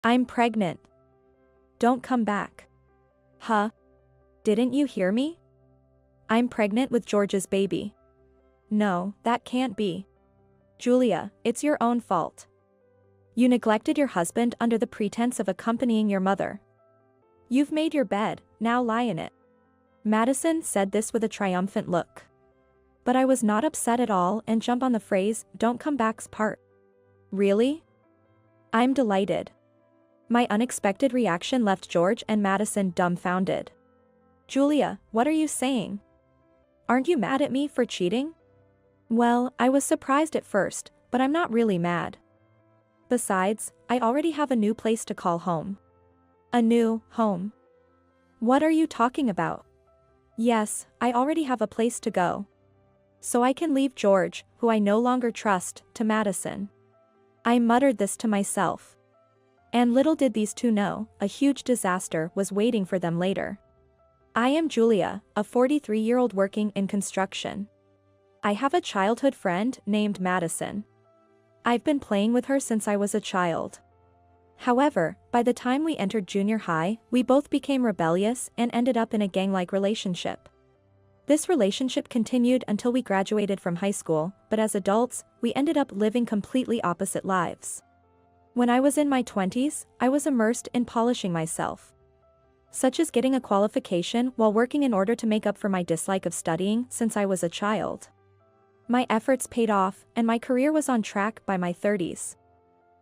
I'm pregnant. Don't come back. Huh? Didn't you hear me? I'm pregnant with George's baby. No, that can't be. Julia, it's your own fault. You neglected your husband under the pretense of accompanying your mother. You've made your bed, now lie in it. Madison said this with a triumphant look. But I was not upset at all and jumped on the phrase, "don't come back's" part. Really? I'm delighted. My unexpected reaction left George and Madison dumbfounded. Julia, what are you saying? Aren't you mad at me for cheating? Well, I was surprised at first, but I'm not really mad. Besides, I already have a new place to call home. A new home. What are you talking about? Yes, I already have a place to go. So I can leave George, who I no longer trust, to Madison. I muttered this to myself. And little did these two know, a huge disaster was waiting for them later. I am Julia, a 43-year-old working in construction. I have a childhood friend named Madison. I've been playing with her since I was a child. However, by the time we entered junior high, we both became rebellious and ended up in a gang-like relationship. This relationship continued until we graduated from high school, but as adults, we ended up living completely opposite lives. When I was in my 20s, I was immersed in polishing myself. Such as getting a qualification while working in order to make up for my dislike of studying since I was a child. My efforts paid off, and my career was on track by my 30s.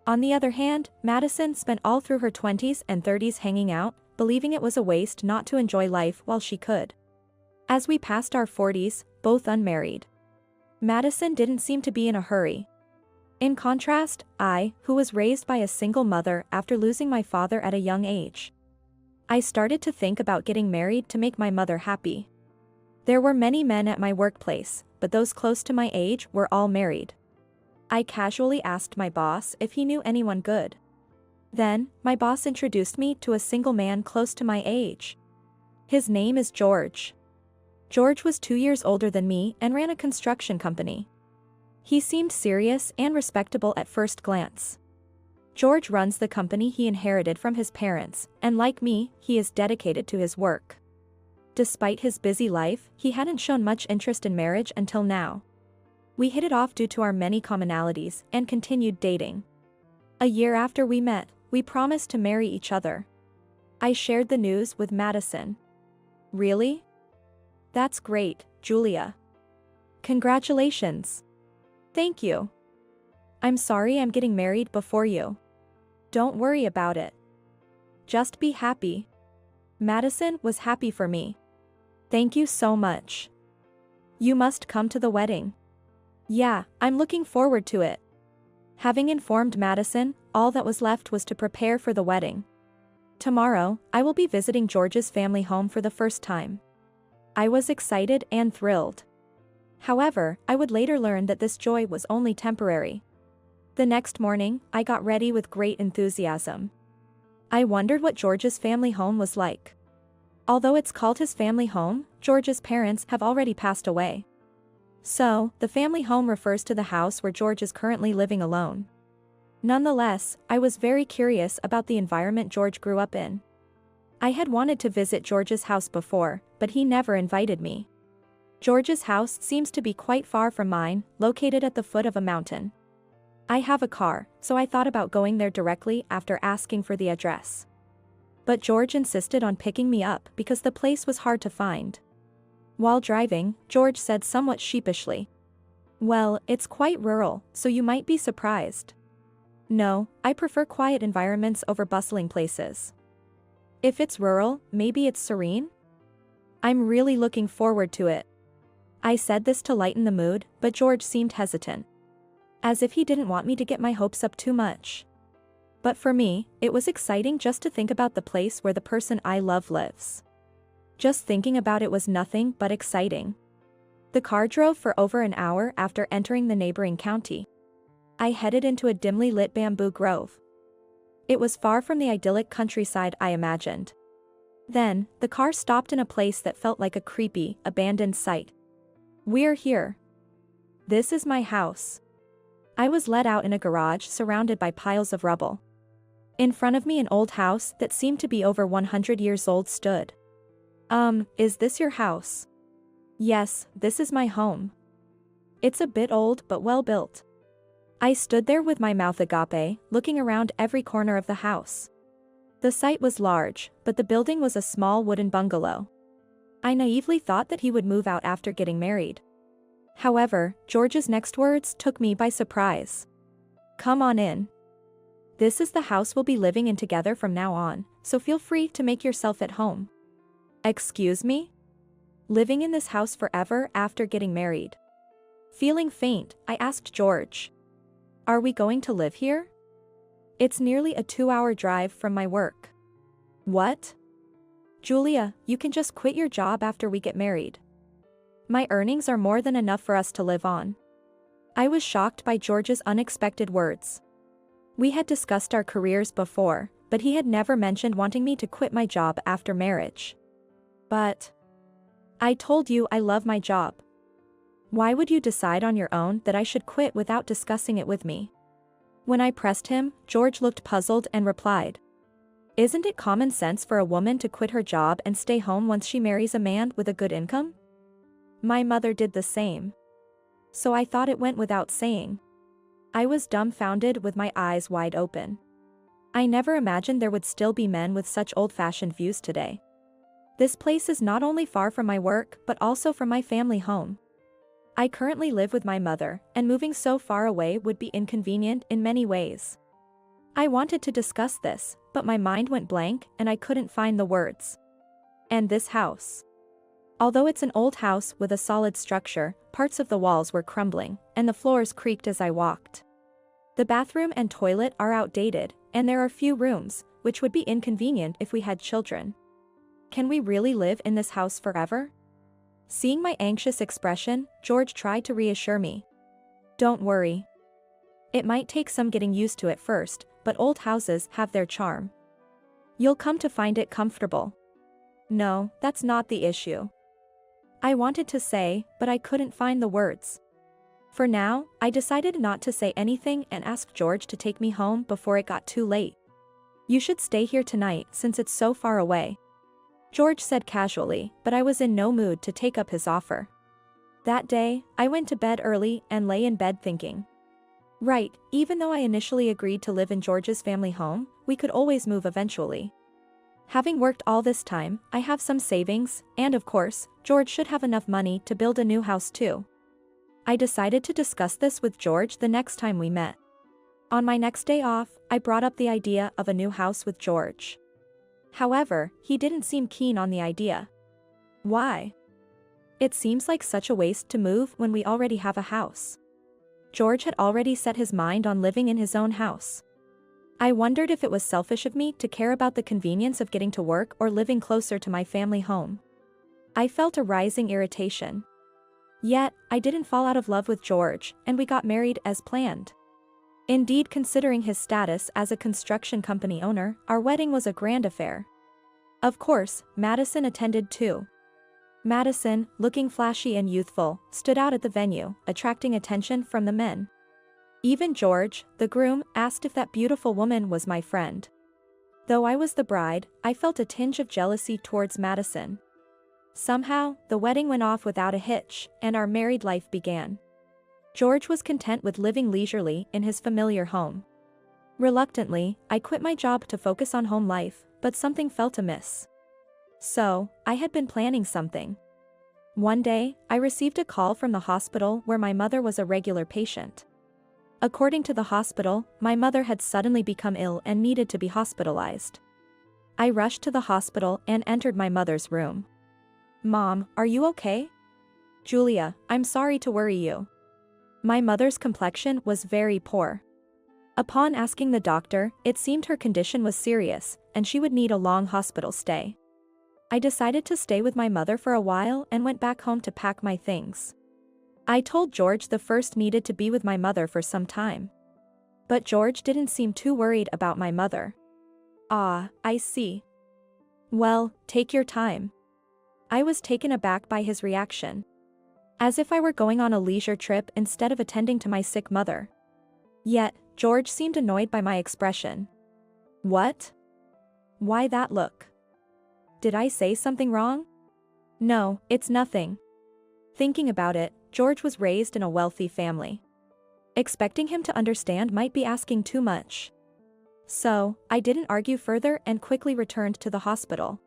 On the other hand, Madison spent all through her 20s and 30s hanging out, believing it was a waste not to enjoy life while she could. As we passed our 40s, both unmarried. Madison didn't seem to be in a hurry. In contrast, I, who was raised by a single mother after losing my father at a young age. I started to think about getting married to make my mother happy. There were many men at my workplace, but those close to my age were all married. I casually asked my boss if he knew anyone good. Then, my boss introduced me to a single man close to my age. His name is George. George was 2 years older than me and ran a construction company. He seemed serious and respectable at first glance. George runs the company he inherited from his parents, and like me, he is dedicated to his work. Despite his busy life, he hadn't shown much interest in marriage until now. We hit it off due to our many commonalities and continued dating. A year after we met, we promised to marry each other. I shared the news with Madison. Really? That's great, Julia. Congratulations. Thank you. I'm sorry I'm getting married before you. Don't worry about it. Just be happy. Madison was happy for me. Thank you so much. You must come to the wedding. Yeah, I'm looking forward to it. Having informed Madison, all that was left was to prepare for the wedding. Tomorrow, I will be visiting George's family home for the first time. I was excited and thrilled. However, I would later learn that this joy was only temporary. The next morning, I got ready with great enthusiasm. I wondered what George's family home was like. Although it's called his family home, George's parents have already passed away. So, the family home refers to the house where George is currently living alone. Nonetheless, I was very curious about the environment George grew up in. I had wanted to visit George's house before, but he never invited me. George's house seems to be quite far from mine, located at the foot of a mountain. I have a car, so I thought about going there directly after asking for the address. But George insisted on picking me up because the place was hard to find. While driving, George said somewhat sheepishly, "Well, it's quite rural, so you might be surprised." No, I prefer quiet environments over bustling places. If it's rural, maybe it's serene? I'm really looking forward to it. I said this to lighten the mood, but George seemed hesitant. As if he didn't want me to get my hopes up too much. But for me, it was exciting just to think about the place where the person I love lives. Just thinking about it was nothing but exciting. The car drove for over an hour after entering the neighboring county. I headed into a dimly lit bamboo grove. It was far from the idyllic countryside I imagined. Then, the car stopped in a place that felt like a creepy, abandoned site. "We're here. This is my house." I was let out in a garage surrounded by piles of rubble. In front of me an old house that seemed to be over 100 years old stood. Is this your house? Yes, this is my home. It's a bit old but well built. I stood there with my mouth agape, looking around every corner of the house. The site was large, but the building was a small wooden bungalow. I naively thought that he would move out after getting married. However, George's next words took me by surprise. Come on in. This is the house we'll be living in together from now on, so feel free to make yourself at home. Excuse me? Living in this house forever after getting married? Feeling faint, I asked George. Are we going to live here? It's nearly a 2-hour drive from my work. What? Julia, you can just quit your job after we get married. My earnings are more than enough for us to live on. I was shocked by George's unexpected words. We had discussed our careers before, but he had never mentioned wanting me to quit my job after marriage. But I told you I love my job. Why would you decide on your own that I should quit without discussing it with me? When I pressed him, George looked puzzled and replied. Isn't it common sense for a woman to quit her job and stay home once she marries a man with a good income? My mother did the same. So I thought it went without saying. I was dumbfounded with my eyes wide open. I never imagined there would still be men with such old-fashioned views today. This place is not only far from my work but also from my family home. I currently live with my mother, and moving so far away would be inconvenient in many ways. I wanted to discuss this, but my mind went blank and I couldn't find the words. And this house. Although it's an old house with a solid structure, parts of the walls were crumbling, and the floors creaked as I walked. The bathroom and toilet are outdated, and there are few rooms, which would be inconvenient if we had children. Can we really live in this house forever? Seeing my anxious expression, George tried to reassure me. Don't worry. It might take some getting used to at first, but old houses have their charm. You'll come to find it comfortable. No, that's not the issue. I wanted to say, but I couldn't find the words. For now, I decided not to say anything and asked George to take me home before it got too late. You should stay here tonight since it's so far away. George said casually, but I was in no mood to take up his offer. That day, I went to bed early and lay in bed thinking. Right, even though I initially agreed to live in George's family home, we could always move eventually. Having worked all this time, I have some savings, and of course, George should have enough money to build a new house too. I decided to discuss this with George the next time we met. On my next day off, I brought up the idea of a new house with George. However, he didn't seem keen on the idea. Why? It seems like such a waste to move when we already have a house. George had already set his mind on living in his own house. I wondered if it was selfish of me to care about the convenience of getting to work or living closer to my family home. I felt a rising irritation. Yet, I didn't fall out of love with George, and we got married as planned. Indeed, considering his status as a construction company owner, our wedding was a grand affair. Of course, Madison attended too. Madison, looking flashy and youthful, stood out at the venue, attracting attention from the men. Even George, the groom, asked if that beautiful woman was my friend. Though I was the bride, I felt a tinge of jealousy towards Madison. Somehow, the wedding went off without a hitch, and our married life began. George was content with living leisurely in his familiar home. Reluctantly, I quit my job to focus on home life, but something felt amiss. So, I had been planning something. One day, I received a call from the hospital where my mother was a regular patient. According to the hospital, my mother had suddenly become ill and needed to be hospitalized. I rushed to the hospital and entered my mother's room. Mom, are you okay? Julia, I'm sorry to worry you. My mother's complexion was very poor. Upon asking the doctor, it seemed her condition was serious, and she would need a long hospital stay. I decided to stay with my mother for a while and went back home to pack my things. I told George the first needed to be with my mother for some time. But George didn't seem too worried about my mother. Ah, I see. Well, take your time. I was taken aback by his reaction. As if I were going on a leisure trip instead of attending to my sick mother. Yet, George seemed annoyed by my expression. What? Why that look? Did I say something wrong? No, it's nothing. Thinking about it, George was raised in a wealthy family. Expecting him to understand might be asking too much. So, I didn't argue further and quickly returned to the hospital.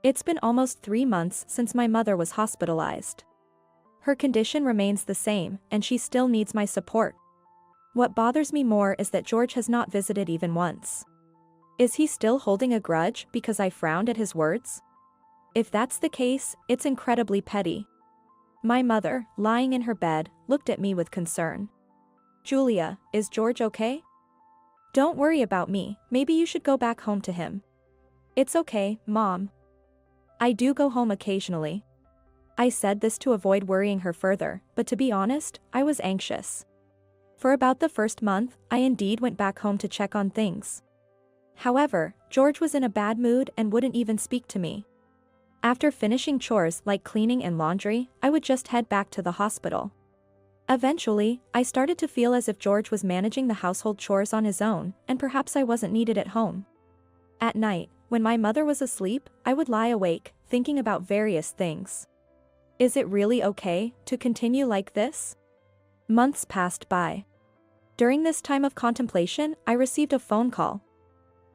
It's been almost 3 months since my mother was hospitalized. Her condition remains the same, and she still needs my support. What bothers me more is that George has not visited even once. Is he still holding a grudge because I frowned at his words? If that's the case, it's incredibly petty. My mother, lying in her bed, looked at me with concern. Julia, is George okay? Don't worry about me, maybe you should go back home to him. It's okay, Mom. I do go home occasionally. I said this to avoid worrying her further, but to be honest, I was anxious. For about the first month, I indeed went back home to check on things. However, George was in a bad mood and wouldn't even speak to me. After finishing chores like cleaning and laundry, I would just head back to the hospital. Eventually, I started to feel as if George was managing the household chores on his own, and perhaps I wasn't needed at home. At night, when my mother was asleep, I would lie awake, thinking about various things. Is it really okay to continue like this? Months passed by. During this time of contemplation, I received a phone call.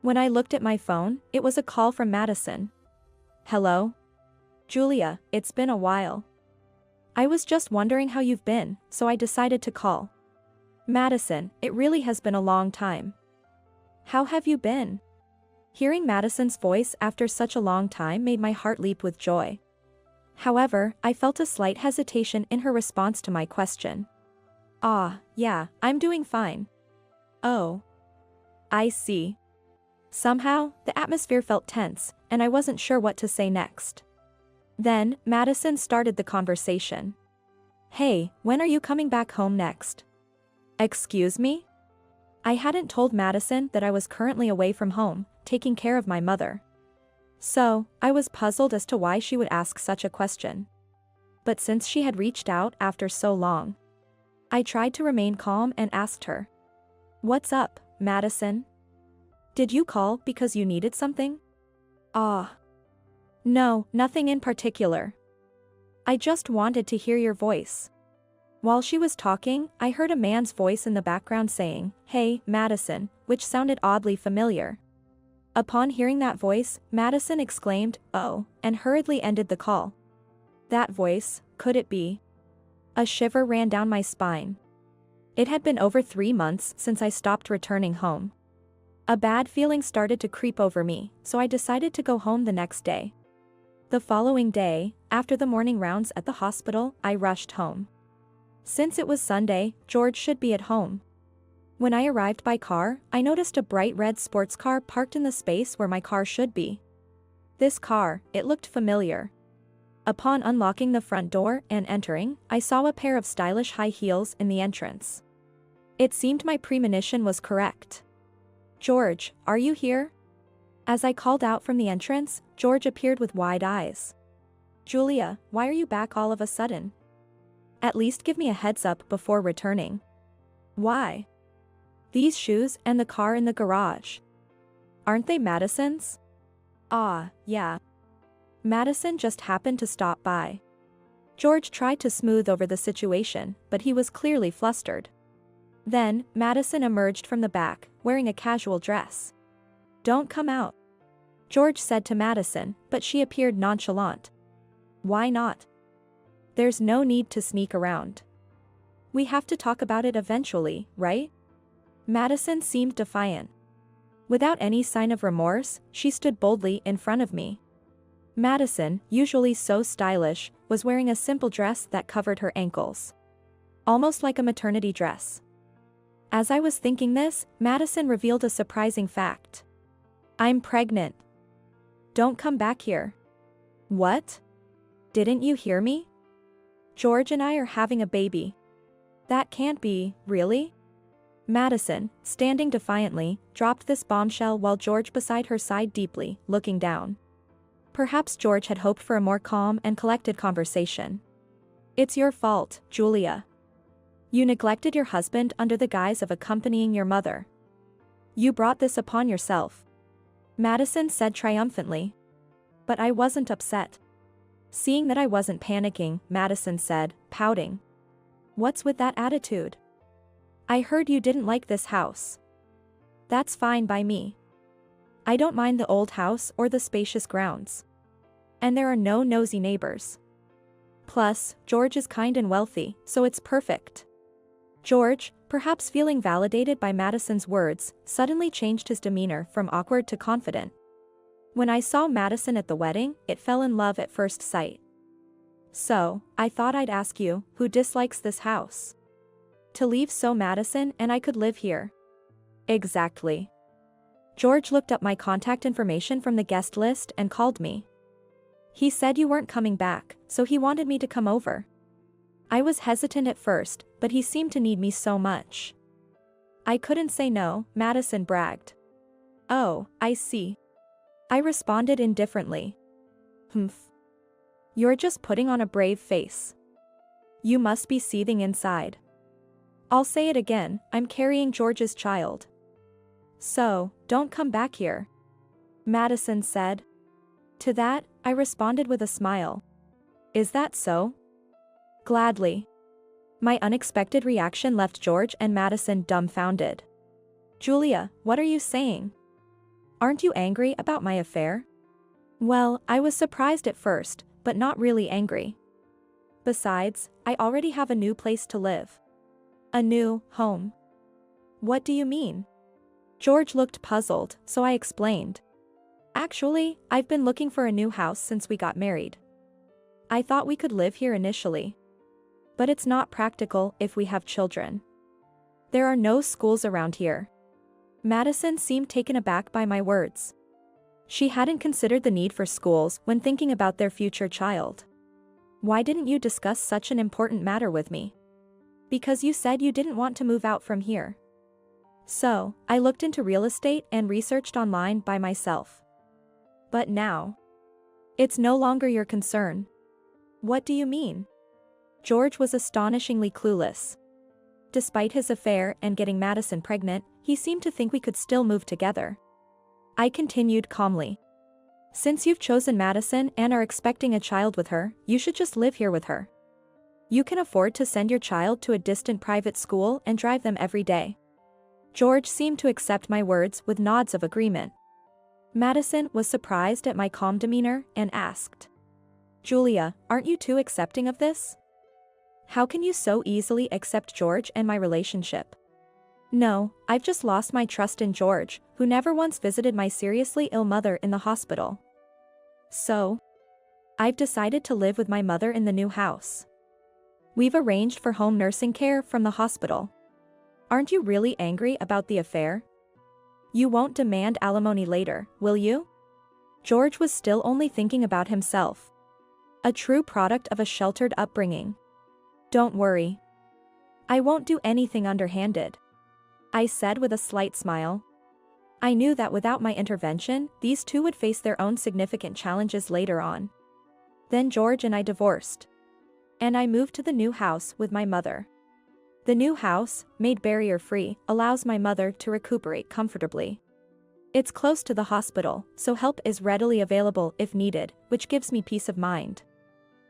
When I looked at my phone, it was a call from Madison. Hello? Julia, it's been a while. I was just wondering how you've been, so I decided to call. Madison, it really has been a long time. How have you been? Hearing Madison's voice after such a long time made my heart leap with joy. However, I felt a slight hesitation in her response to my question. Yeah, I'm doing fine. Oh. I see. Somehow, the atmosphere felt tense, and I wasn't sure what to say next. Then, Madison started the conversation. Hey, when are you coming back home next? Excuse me? I hadn't told Madison that I was currently away from home, taking care of my mother. So, I was puzzled as to why she would ask such a question. But since she had reached out after so long, I tried to remain calm and asked her. What's up, Madison? Did you call because you needed something? No, nothing in particular. I just wanted to hear your voice. While she was talking, I heard a man's voice in the background saying, Hey, Madison, which sounded oddly familiar. Upon hearing that voice, Madison exclaimed, Oh, and hurriedly ended the call. That voice, could it be? A shiver ran down my spine. It had been over 3 months since I stopped returning home. A bad feeling started to creep over me, so I decided to go home the next day. The following day, after the morning rounds at the hospital, I rushed home. Since it was Sunday, George should be at home. When I arrived by car, I noticed a bright red sports car parked in the space where my car should be. This car, it looked familiar. Upon unlocking the front door and entering, I saw a pair of stylish high heels in the entrance. It seemed my premonition was correct. George, are you here? As I called out from the entrance, George appeared with wide eyes. Julia, why are you back all of a sudden? At least give me a heads up before returning. Why? These shoes and the car in the garage. Aren't they Madison's? Yeah. Madison just happened to stop by. George tried to smooth over the situation, but he was clearly flustered. Then, Madison emerged from the back, wearing a casual dress. Don't come out, George said to Madison, but she appeared nonchalant. Why not? There's no need to sneak around. We have to talk about it eventually, right? Madison seemed defiant. Without any sign of remorse, she stood boldly in front of me. Madison, usually so stylish, was wearing a simple dress that covered her ankles. Almost like a maternity dress. As I was thinking this, Madison revealed a surprising fact. I'm pregnant. Don't come back here. What? Didn't you hear me? George and I are having a baby. That can't be, really? Madison, standing defiantly, dropped this bombshell while George beside her sighed deeply, looking down. Perhaps George had hoped for a more calm and collected conversation. It's your fault, Julia. You neglected your husband under the guise of accompanying your mother. You brought this upon yourself. Madison said triumphantly. But I wasn't upset. Seeing that I wasn't panicking, Madison said, pouting. What's with that attitude? I heard you didn't like this house. That's fine by me. I don't mind the old house or the spacious grounds. And there are no nosy neighbors. Plus, George is kind and wealthy, so it's perfect. George, perhaps feeling validated by Madison's words, suddenly changed his demeanor from awkward to confident. When I saw Madison at the wedding, it fell in love at first sight. So, I thought I'd ask you, who dislikes this house? To leave so Madison and I could live here. Exactly. George looked up my contact information from the guest list and called me. He said you weren't coming back, so he wanted me to come over. I was hesitant at first, but he seemed to need me so much. I couldn't say no, Madison bragged. Oh, I see. I responded indifferently. Humph. You're just putting on a brave face. You must be seething inside. I'll say it again, I'm carrying George's child. So, don't come back here. Madison said. To that, I responded with a smile. Is that so? Gladly. My unexpected reaction left George and Madison dumbfounded. Julia, what are you saying? Aren't you angry about my affair? Well, I was surprised at first, but not really angry. Besides, I already have a new place to live. A new home. What do you mean? George looked puzzled, so I explained. Actually, I've been looking for a new house since we got married. I thought we could live here initially. But it's not practical if we have children. There are no schools around here. Madison seemed taken aback by my words. She hadn't considered the need for schools when thinking about their future child. Why didn't you discuss such an important matter with me? Because you said you didn't want to move out from here. So, I looked into real estate and researched online by myself. But now, it's no longer your concern. What do you mean? George was astonishingly clueless. Despite his affair and getting Madison pregnant, he seemed to think we could still move together. I continued calmly. Since you've chosen Madison and are expecting a child with her, you should just live here with her. You can afford to send your child to a distant private school and drive them every day. George seemed to accept my words with nods of agreement. Madison was surprised at my calm demeanor and asked, Julia, aren't you too accepting of this? How can you so easily accept George and my relationship? No, I've just lost my trust in George, who never once visited my seriously ill mother in the hospital. So, I've decided to live with my mother in the new house. We've arranged for home nursing care from the hospital. Aren't you really angry about the affair? You won't demand alimony later, will you? George was still only thinking about himself. A true product of a sheltered upbringing. Don't worry. I won't do anything underhanded, I said with a slight smile. I knew that without my intervention, these two would face their own significant challenges later on. Then George and I divorced. And I moved to the new house with my mother. The new house, made barrier-free, allows my mother to recuperate comfortably. It's close to the hospital, so help is readily available if needed, which gives me peace of mind.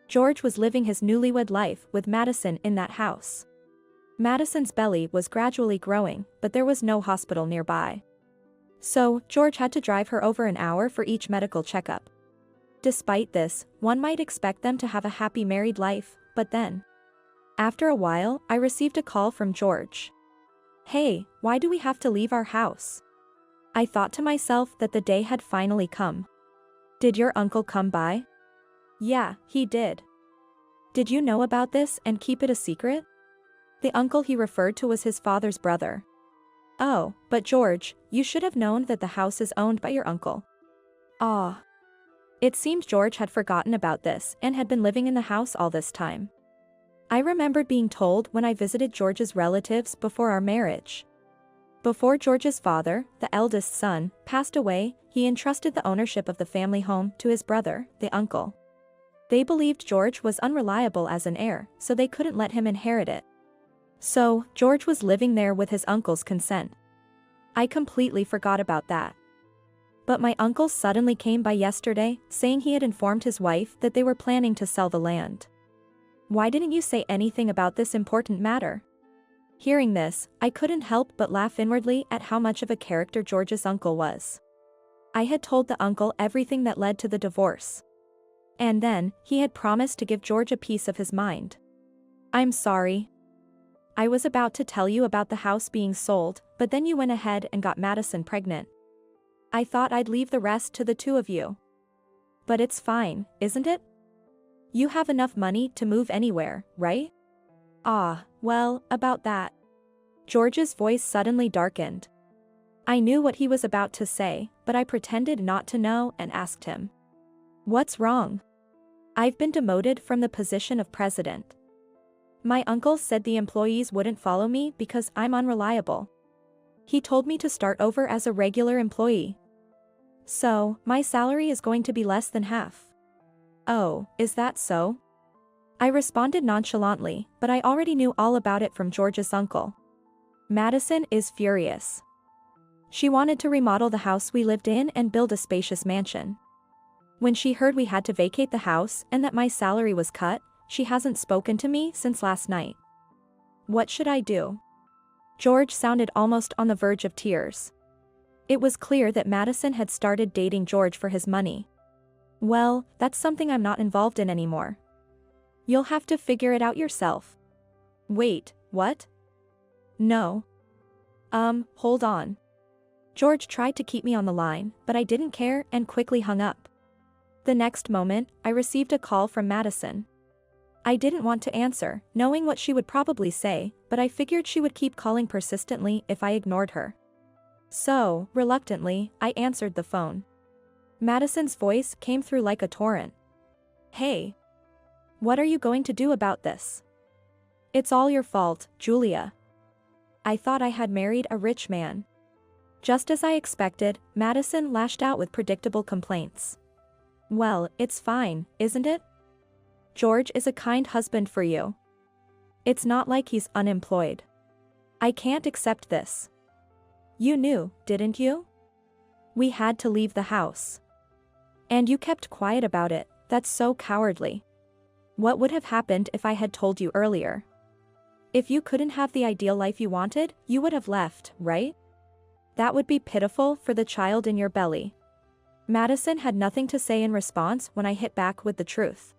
George was living his newlywed life with Madison in that house. Madison's belly was gradually growing, but there was no hospital nearby. So, George had to drive her over an hour for each medical checkup. Despite this, one might expect them to have a happy married life, but then, after a while, I received a call from George. Hey, why do we have to leave our house? I thought to myself that the day had finally come. Did your uncle come by? Yeah, he did. Did you know about this and keep it a secret? The uncle he referred to was his father's brother. Oh, but George, you should have known that the house is owned by your uncle. Ah. It seemed George had forgotten about this and had been living in the house all this time. I remembered being told when I visited George's relatives before our marriage. Before George's father, the eldest son, passed away, he entrusted the ownership of the family home to his brother, the uncle. They believed George was unreliable as an heir, so they couldn't let him inherit it. So, George was living there with his uncle's consent. I completely forgot about that. But my uncle suddenly came by yesterday, saying he had informed his wife that they were planning to sell the land. Why didn't you say anything about this important matter? Hearing this, I couldn't help but laugh inwardly at how much of a character George's uncle was. I had told the uncle everything that led to the divorce. And then, he had promised to give George a piece of his mind. I'm sorry. I was about to tell you about the house being sold, but then you went ahead and got Madison pregnant. I thought I'd leave the rest to the two of you. But it's fine, isn't it? You have enough money to move anywhere, right? Ah, well, about that. George's voice suddenly darkened. I knew what he was about to say, but I pretended not to know and asked him. What's wrong? I've been demoted from the position of president. My uncle said the employees wouldn't follow me because I'm unreliable. He told me to start over as a regular employee. So, my salary is going to be less than half. Oh, is that so? I responded nonchalantly, but I already knew all about it from George's uncle. Madison is furious. She wanted to remodel the house we lived in and build a spacious mansion. When she heard we had to vacate the house and that my salary was cut, she hasn't spoken to me since last night. What should I do? George sounded almost on the verge of tears. It was clear that Madison had started dating George for his money. Well, that's something I'm not involved in anymore. You'll have to figure it out yourself. Wait, what? No. Hold on. George tried to keep me on the line, but I didn't care and quickly hung up. The next moment, I received a call from Madison. I didn't want to answer, knowing what she would probably say, but I figured she would keep calling persistently if I ignored her. So, reluctantly, I answered the phone. Madison's voice came through like a torrent. Hey. What are you going to do about this? It's all your fault, Julia. I thought I had married a rich man. Just as I expected, Madison lashed out with predictable complaints. Well, it's fine, isn't it? George is a kind husband for you. It's not like he's unemployed. I can't accept this. You knew, didn't you? We had to leave the house. And you kept quiet about it. That's so cowardly. What would have happened if I had told you earlier? If you couldn't have the ideal life you wanted, you would have left, right? That would be pitiful for the child in your belly. Madison had nothing to say in response when I hit back with the truth.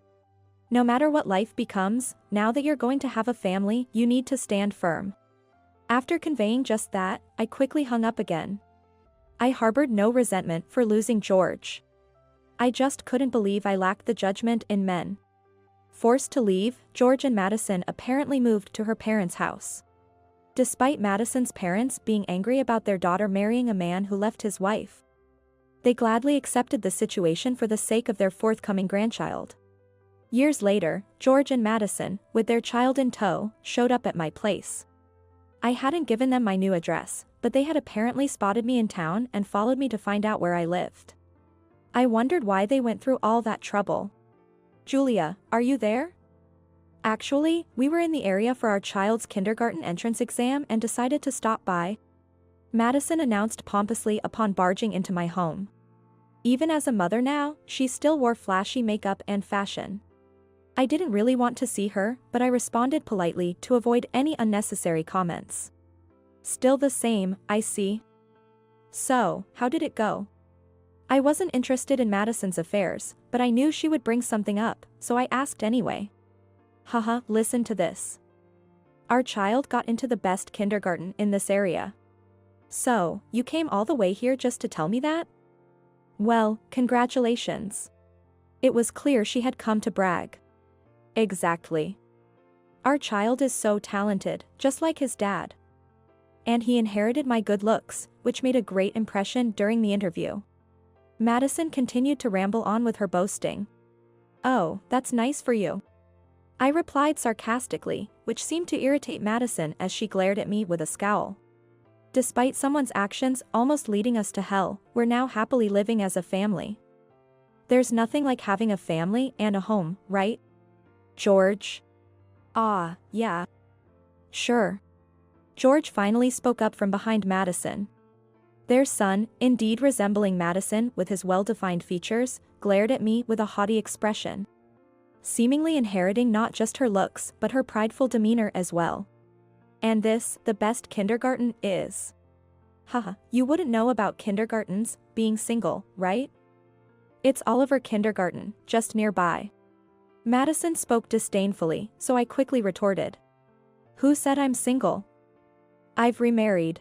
No matter what life becomes, now that you're going to have a family, you need to stand firm. After conveying just that, I quickly hung up again. I harbored no resentment for losing George. I just couldn't believe I lacked the judgment in men. Forced to leave, George and Madison apparently moved to her parents' house. Despite Madison's parents being angry about their daughter marrying a man who left his wife, they gladly accepted the situation for the sake of their forthcoming grandchild. Years later, George and Madison, with their child in tow, showed up at my place. I hadn't given them my new address, but they had apparently spotted me in town and followed me to find out where I lived. I wondered why they went through all that trouble. Julia, are you there? Actually, we were in the area for our child's kindergarten entrance exam and decided to stop by. Madison announced pompously upon barging into my home. Even as a mother now, she still wore flashy makeup and fashion. I didn't really want to see her, but I responded politely to avoid any unnecessary comments. Still the same, I see. So, how did it go? I wasn't interested in Madison's affairs, but I knew she would bring something up, so I asked anyway. Haha, listen to this. Our child got into the best kindergarten in this area. So, you came all the way here just to tell me that? Well, congratulations. It was clear she had come to brag. Exactly. Our child is so talented, just like his dad. And he inherited my good looks, which made a great impression during the interview. Madison continued to ramble on with her boasting. Oh, that's nice for you. I replied sarcastically, which seemed to irritate Madison as she glared at me with a scowl. Despite someone's actions almost leading us to hell, we're now happily living as a family. There's nothing like having a family and a home, right? George? Ah, yeah. Sure. George finally spoke up from behind Madison. Their son, indeed resembling Madison with his well-defined features, glared at me with a haughty expression, seemingly inheriting not just her looks but her prideful demeanor as well. And this, the best kindergarten, is. Haha, you wouldn't know about kindergartens being single, right? It's Oliver Kindergarten, just nearby. Madison spoke disdainfully, so I quickly retorted. Who said I'm single? I've remarried.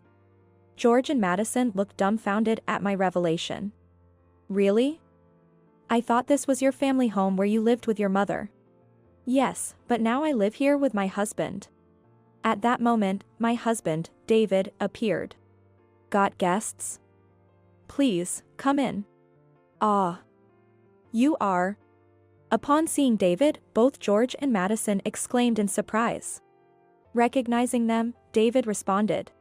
George and Madison looked dumbfounded at my revelation. Really? I thought this was your family home where you lived with your mother. Yes, but now I live here with my husband. At that moment, my husband, David, appeared. Got guests? Please, come in. Ah. You are. Upon seeing David, both George and Madison exclaimed in surprise. Recognizing them, David responded.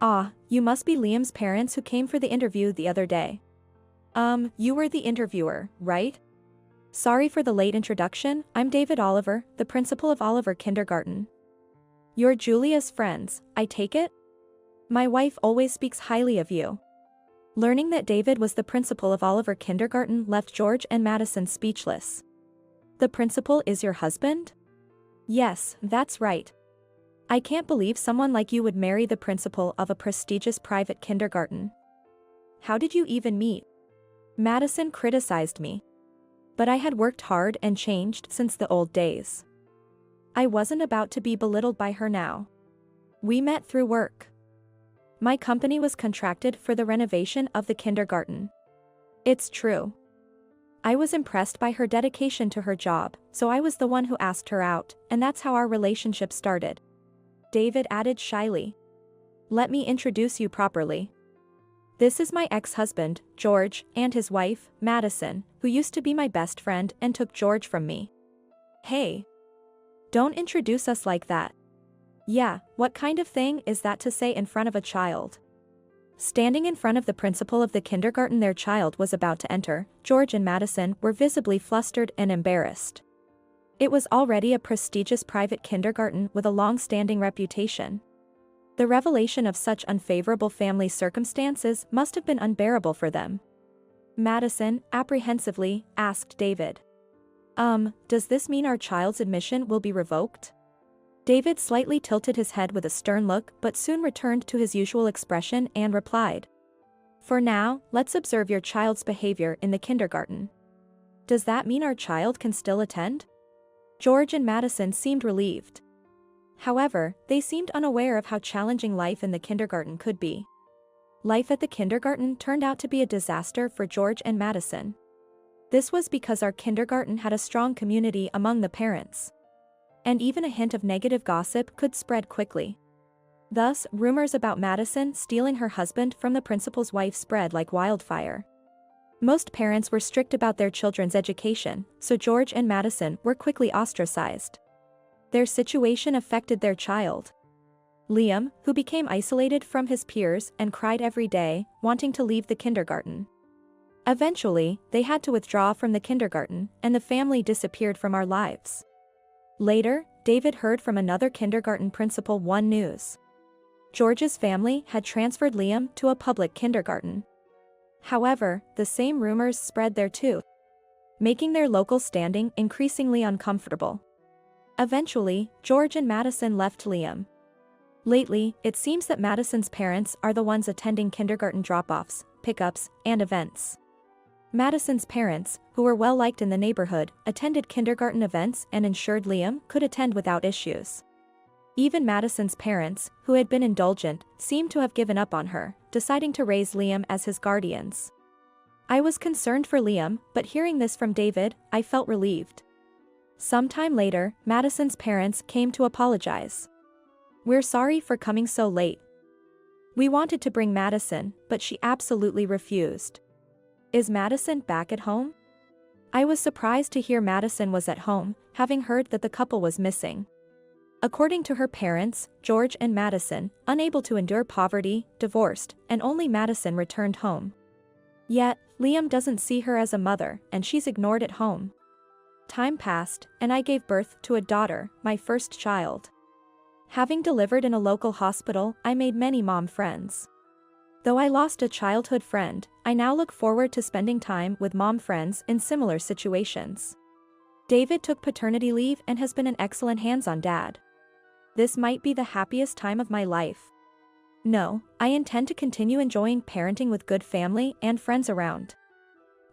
Ah, you must be Liam's parents who came for the interview the other day. You were the interviewer, right? Sorry for the late introduction, I'm David Oliver, the principal of Oliver Kindergarten. You're Julia's friends, I take it? My wife always speaks highly of you. Learning that David was the principal of Oliver Kindergarten left George and Madison speechless. The principal is your husband? Yes, that's right. I can't believe someone like you would marry the principal of a prestigious private kindergarten. How did you even meet? Madison criticized me. But I had worked hard and changed since the old days. I wasn't about to be belittled by her now. We met through work. My company was contracted for the renovation of the kindergarten. It's true. I was impressed by her dedication to her job, so I was the one who asked her out, and that's how our relationship started. David added shyly. Let me introduce you properly. This is my ex-husband, George, and his wife, Madison, who used to be my best friend and took George from me. Hey. Don't introduce us like that. Yeah, what kind of thing is that to say in front of a child? Standing in front of the principal of the kindergarten their child was about to enter, George and Madison were visibly flustered and embarrassed. It was already a prestigious private kindergarten with a long-standing reputation. The revelation of such unfavorable family circumstances must have been unbearable for them. Madison, apprehensively, asked David. Does this mean our child's admission will be revoked? David slightly tilted his head with a stern look but soon returned to his usual expression and replied. For now, let's observe your child's behavior in the kindergarten. Does that mean our child can still attend? George and Madison seemed relieved. However, they seemed unaware of how challenging life in the kindergarten could be. Life at the kindergarten turned out to be a disaster for George and Madison. This was because our kindergarten had a strong community among the parents. And even a hint of negative gossip could spread quickly. Thus, rumors about Madison stealing her husband from the principal's wife spread like wildfire. Most parents were strict about their children's education, so George and Madison were quickly ostracized. Their situation affected their child. Liam, who became isolated from his peers and cried every day, wanting to leave the kindergarten. Eventually, they had to withdraw from the kindergarten, and the family disappeared from our lives. Later, David heard from another kindergarten principal one news. George's family had transferred Liam to a public kindergarten. However, the same rumors spread there too, making their local standing increasingly uncomfortable. Eventually, George and Madison left Liam. Lately, it seems that Madison's parents are the ones attending kindergarten drop-offs, pickups, and events. Madison's parents, who were well liked in the neighborhood, attended kindergarten events and ensured Liam could attend without issues. Even Madison's parents, who had been indulgent, seemed to have given up on her, deciding to raise Liam as his guardians. I was concerned for Liam, but hearing this from David, I felt relieved. Sometime later, Madison's parents came to apologize. We're sorry for coming so late. We wanted to bring Madison, but she absolutely refused. Is Madison back at home? I was surprised to hear Madison was at home, having heard that the couple was missing. According to her parents, George and Madison, unable to endure poverty, divorced, and only Madison returned home. Yet, Liam doesn't see her as a mother, and she's ignored at home. Time passed, and I gave birth to a daughter, my first child. Having delivered in a local hospital, I made many mom friends. Though I lost a childhood friend, I now look forward to spending time with mom friends in similar situations. David took paternity leave and has been an excellent hands-on dad. This might be the happiest time of my life. No, I intend to continue enjoying parenting with good family and friends around.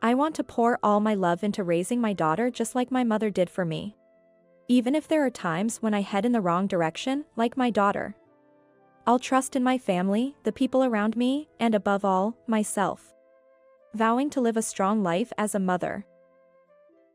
I want to pour all my love into raising my daughter just like my mother did for me. Even if there are times when I head in the wrong direction, like my daughter. I'll trust in my family, the people around me, and above all, myself. Vowing to live a strong life as a mother.